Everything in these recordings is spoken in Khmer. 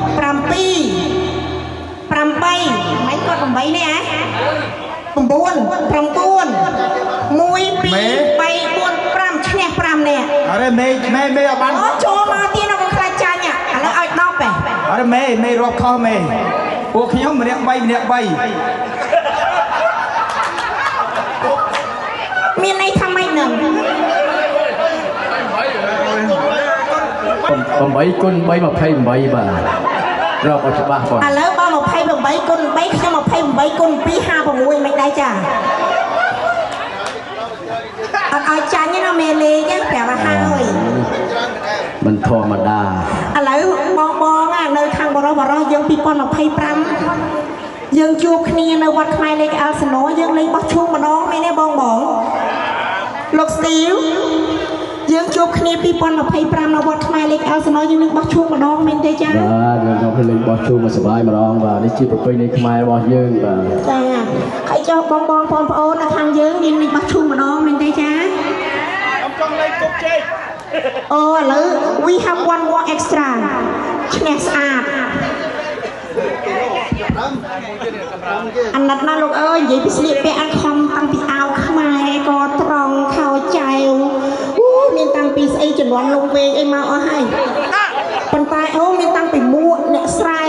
7 8 mấy con 8 នេះហ៎ 9 1 2 3 4 5 ឈ្នះ 5 នេះ អរេមេអត់បាន អូចូលមកទៀតនៅក្នុងខ្លាចចាញ់ឥឡូវឲ្យ10ទេ អរេមេរាប់ខុសមេពួកខ្ញុំម្នាក់3ម្នាក់3 មានន័យថាម៉េចនឹង 8 គុណ 3 28 បាទរាប់ឲ្យច្បាស់បង ឥឡូវបើ28 គុណ 3 ខ្ញុំ28 គុណ 2 56មិនដែរចាអត់ឲ្យចាញ់ទេណាមេលេងប្រាប់ឲ្យហើយ មិនធម្មតា ឥឡូវបងនៅខាងបរិបរយើង2025យើងជួបគ្នានៅវត្តខ្មែរលេខអល់សណូយើងលេងបោះឈូងម្ដងមែនទេបងលោកស្ទីវយើងជួបគ្នា2025នៅវត្តខ្មែរលេខអល់សណូយើងលេងបោះឈូងម្ដងមែនទេចា បាទយើងនាំលេងបោះជុំមកសប្បាយម្ដងបាទនេះជាប្រពៃណីខ្មែររបស់យើងបាទ ចាហើយចុះបងប្អូននៅខាងយើងមានលេងបោះឈូងម្ដងមែនទេចា ខ្ញុំចង់លេងគប់ជេក អូឥឡូវ we have one more extra ឈ្នះស្អាតអាណិតណាលោកអើយនិយាយពីស្លៀកពាក់អត់ខំតាំងពីអាវខ្មែរក៏ត្រង់ខោចែវមានតាំងពីស្អីជំនាន់លងវែងអីមកអស់ហើយប៉ុន្តែមានតាំងពីមួកអ្នកស្រែ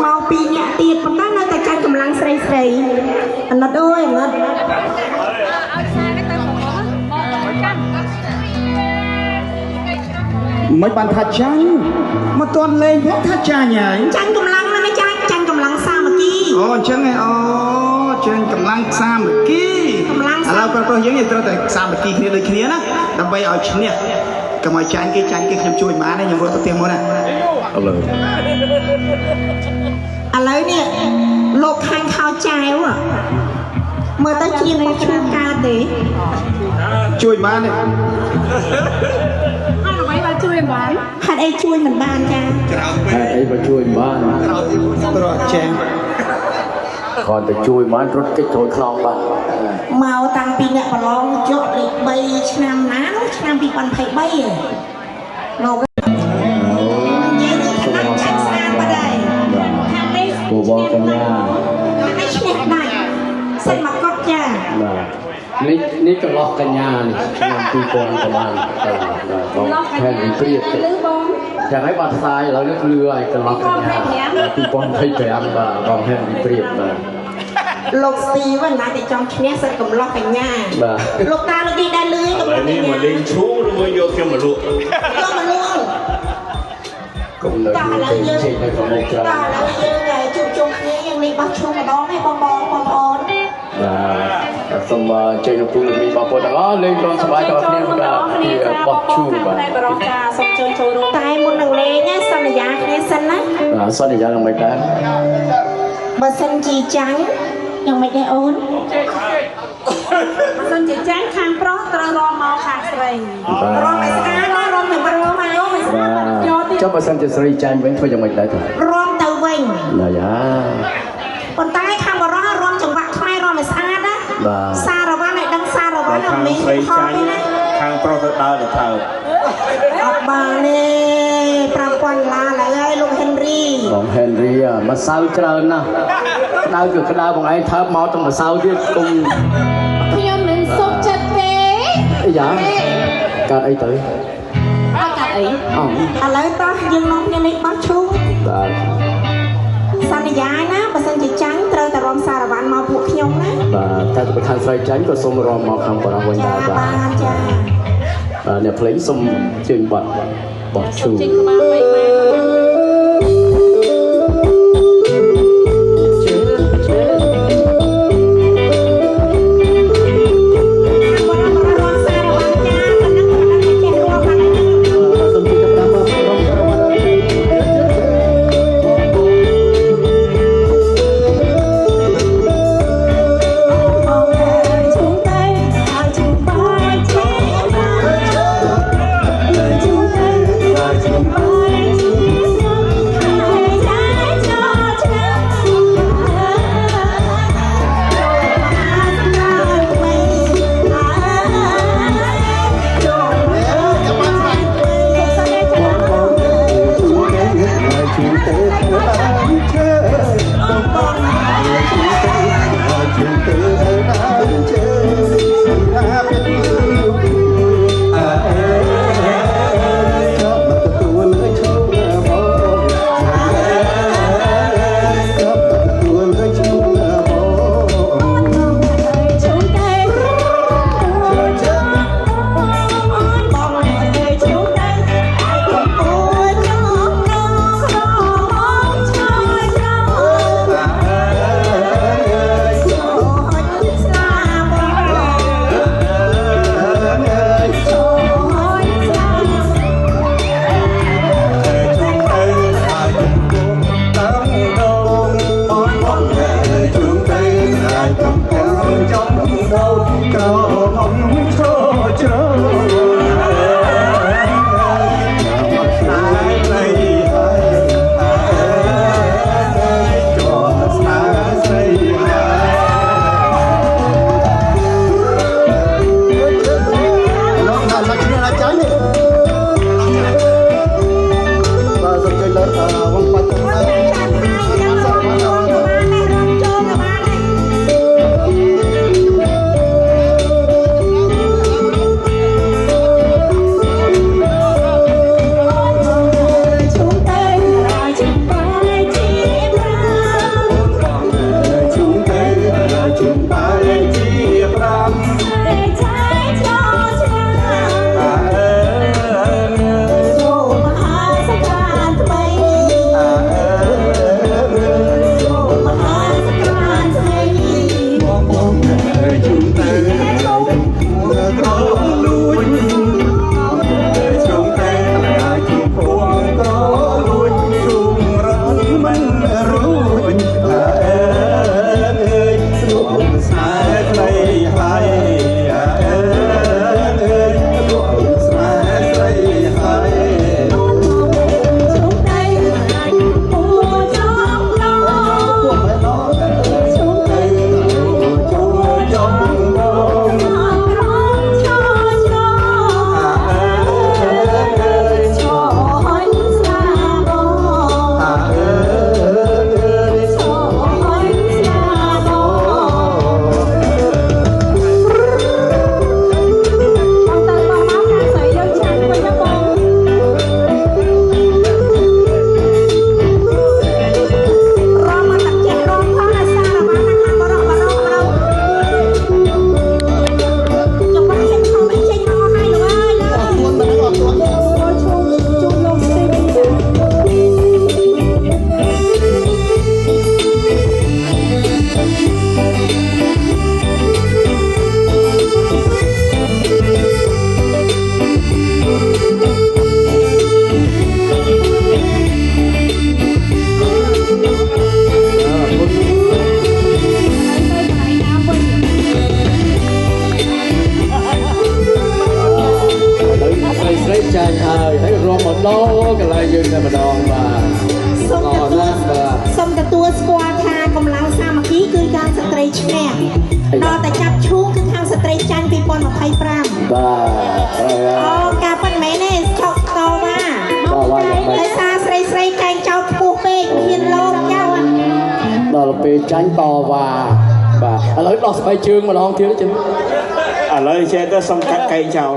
មកពីអ្នកទៀតប៉ុន្តែនៅតែចាញ់កម្លាំងស្រីអាណិតអើយអាណិត មិនបានថាចាញ់មកតន់លេងផងថាចាញ់ហើយ ចាញ់កម្លាំងណាចាញ់កម្លាំងសាមគ្គី អូអញ្ចឹងឯងអូចាញ់កម្លាំងសាមគ្គីឥឡូវប្រុសយើងត្រូវតែសាមគ្គីគ្នាដូចគ្នាណាដើម្បីឲ្យឈ្នះកុំឲ្យចាញ់គេខ្ញុំជួយបានទេខ្ញុំរត់ទៅផ្ទះមុនណា ឥឡូវ នេះលោកខាងខោចែវមើលទៅជាងមកជួយការទេ ជួយបានទេ អត់អ្វីបើជួយមិនបានហេតុអីជួយមិនបានចា ហេតុអីបើជួយបាន ប្រត់ចា គាត់ទៅជួយបានរត់គេចចូលខ្នងបាទ មកតាំងពីអ្នកប្រឡងជក់លេខ3ឆ្នាំណានោះឆ្នាំ2023លោកនិយាយទៅឆ្នាំចាក់ស្អាតបាត់ហើយខាងនេះ ពូបងកញ្ញា ឲ្យឈ្នះដាច់សិនមកកត់ចា បាទនេះកន្លោះកញ្ញានេះឆ្នាំ2000ប្រហែលបងខែវិព្រាតយ៉ាងហើយបាត់ផ្សាយឥឡូវនេះលឺហើយកន្លោះកញ្ញា2025បាទបងខែវិព្រាតបាទ លោកស្ទីវណាតែចង់ឈ្នះសិតកំឡោះកញ្ញា បាទ លោកតាលោកទីដែរលឺកំឡោះកញ្ញាមកលេងឈូឬមកយកខ្ញុំមកលក់កុំនៅយើងជិះនៅក្នុងច្រើន តាឥឡូវយើងជួបជុំគ្នាយើងលេងបោះឈូងម្ដងឯងបងប្អូនបាទសូមជ័យលោកគ្រូលោកមីបងប្អូនទាំងអស់លេងបានសប្បាយទាំងអស់គ្នាបាទពីបោះឈូងបាទ តែបរោះចាសូមជួយចូលរួមតែមុននឹងលេងសន្យាគ្នាសិនណា បាទសន្យានឹងមិនដែរ បើសិនជាចាញ់យ៉ាងម៉េចដែរអូនបើសិនជាចាញ់ខាងប្រុសត្រូវរំមកខាងស្រីរំឲ្យស្អាតណារំទៅរំហើយអូនស្អាតយកទៀត ចុះបើសិនជាស្រីចាញ់វិញធ្វើយ៉ាងម៉េចដែរទៅ រំទៅវិញ ណាយ៉ា ប៉ុន្តែខាងបរោះរំចង្វាក់ខ្មែររំឲ្យស្អាតណា បាទ សារវ៉ាន់ឲ្យដឹងសារវ៉ាន់មានខំទេណា ខាងប្រុសទៅដើរទៅថើប អត់បានទេ5000ឡាឡើយហើយលោកហេនរី បងហេនរីមកសៅច្រើនណាស់ក្តៅគឺក្តៅបងឯងថើបមកទាំងម្សៅទៀតគុំ ខ្ញុំមិនសុខចិត្តទេ អីយ៉ាកើតអីទៅ អត់កាត់អី អោ ឥឡូវតោះយើងនាំគ្នាលេងបោះឈូង បាទ សន្យាណាបើសិនជាចាញ់ត្រូវតែរំសារវ៉ាន់មកពួកខ្ញុំណា បាទ តែទៅខាងស្រីចាញ់ក៏សូមរំមកខាងបរិវិញដែរបាទអ្នកភ្លេងសូមជើញបត់ឈូ ចេញក្បាល3ម៉ែត្រសូមទទួលស្គាល់ថាកម្លាំងសាមគ្គីគឺខាងស្ត្រីឈ្នះដល់តែចាប់ឈូងគឺខាងស្ត្រីចាញ់2025អូការប៉ិនមែនទេឆក់តវ៉ាដោយសារស្រីកែងចោលខ្ពស់ពេកហ៊ានលោកចៅដល់ពេលចាញ់តវ៉ាបាទឥឡូវដោះស្បែកជើងម្ដងទៀតចឹង ឥឡូវចេះទៅសុំកាត់កែងចោល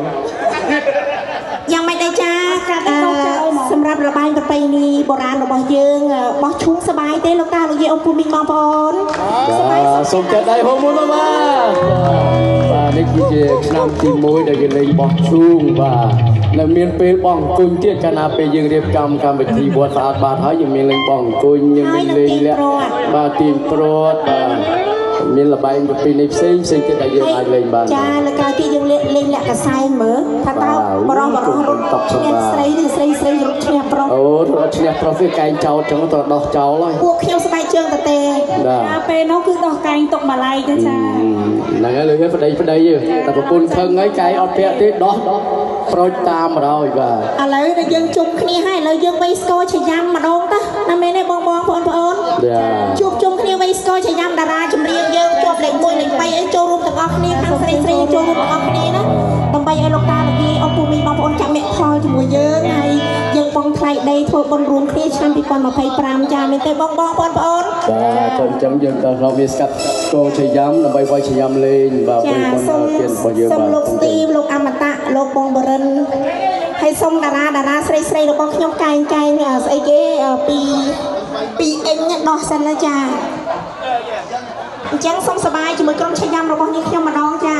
យ៉ាងមិនដែរចាកាត់ទៅចោលហ្មង សម្រាប់របាយប្រពៃណីបុរាណរបស់យើងបោះឈូងសบายទេលោកតាលោកយាយអង្គពុមីងបងប្អូនសบายសូមចាត់ដៃហូបមុនមកបាទនេះគឺជាឆ្នាំទី1ដែលគេលេងបោះឈូងបាទនៅមានពេលបងអង្គុញទៀតកាលណាពេលយើងរៀបចំកម្មវិធីវត្តស្អាតបាទហើយយើងមានលេងបងអង្គុញយើងមានលេងលាក់បាទទៀងព្រាត់បាទមានលបែងប្រពៃណីផ្សេងទៀតដែលយើងអាចលេងបានចាលើក្រោយទីយើងលេងលាក់កសែងមើលថាតើបរោះរត់ឈ្នះស្រីឬស្រីរត់ឈ្នះប្រុសអូរត់ឈ្នះប្រុសវាកែងចោលចឹងទៅដោះចោលហើយពួកខ្ញុំស្បែកជើងតទេពេលនោះគឺដោះកែងទុកម្លាយទៅចាហ្នឹងហើយលើប្តីតែប្រពន្ធខឹងហើយកែងអត់ពាក់ទេដោះប្រូចតាមមកហើយបាទឥឡូវដែលយើងជុំគ្នាហើយឥឡូវយើងវៃស្គរឆាំម្ដងទៅណាមែនទេបងប្អូនជួបជុំគ្នាវៃស្គរឆាំតារាចម្រៀងយើងជាប់លេខ1លេខ3អីចូលរួមទាំងអស់គ្នាខាងស្រីចូលរួមទាំងអស់គ្នាណាដើម្បីឲ្យលោកតាលោកយាយអង្គពុមីងបងប្អូនចាំមេខលជាមួយយើងហើយយើងបងថ្លៃដីធ្វើបុណ្យរួមគ្នាឆ្នាំ2025ចាមែនទេបងប្អូនបាទចឹងយើងទៅរកវាស្កាត់ស្គរឆាំដើម្បីវាយឆាំលេងបាទបុណ្យទានរបស់យើងបាទសូមលោកស្ទីវលោកអមតៈលោកបងបរិនហើយសូមតារាស្រីរបស់ខ្ញុំកែងស្អីគេពីអេងដោះសិនណាចាអញ្ចឹងសូមសប្បាយជាមួយក្រុមឆាំរបស់យើងខ្ញុំម្ដងចា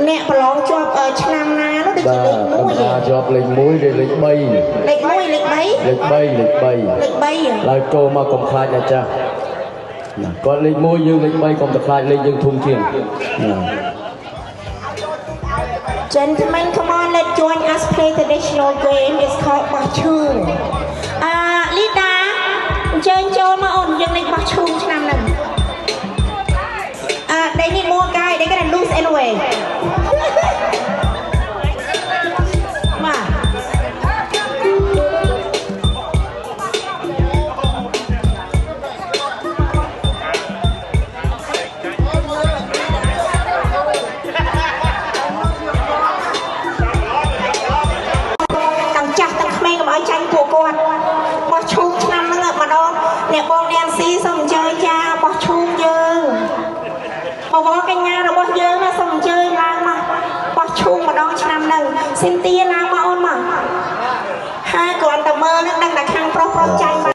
អ្នកប្រឡងជាប់ឆ្នាំណានោះដូចជាលេខ1ជាប់លេខ1ឬលេខ3លេខ3ឡើយចូលមកកុំខ្លាចអាចារ្យណាគាត់លេខ1យើងលេខ3កុំតែខ្លាចលេខយើងធំជាងណា Gentlemen, come on, let's join us play traditional game. It's called Bachung. Lida, join mà ổn dân này Bachungឆ្នាំnày. They need more guys. They gonna lose anyway. Mà. Tranh của con bó chung năm nữa mà đâu nè bông đen xí xong chơi cha bó chung dương mà bó cái nhà rồi bó dương nó xong chơi lang mà bó chung mà đâu năm nâng xin tia lang mà ôn mà hai con tầm mơ nó đang đặt khăn pro tranh mà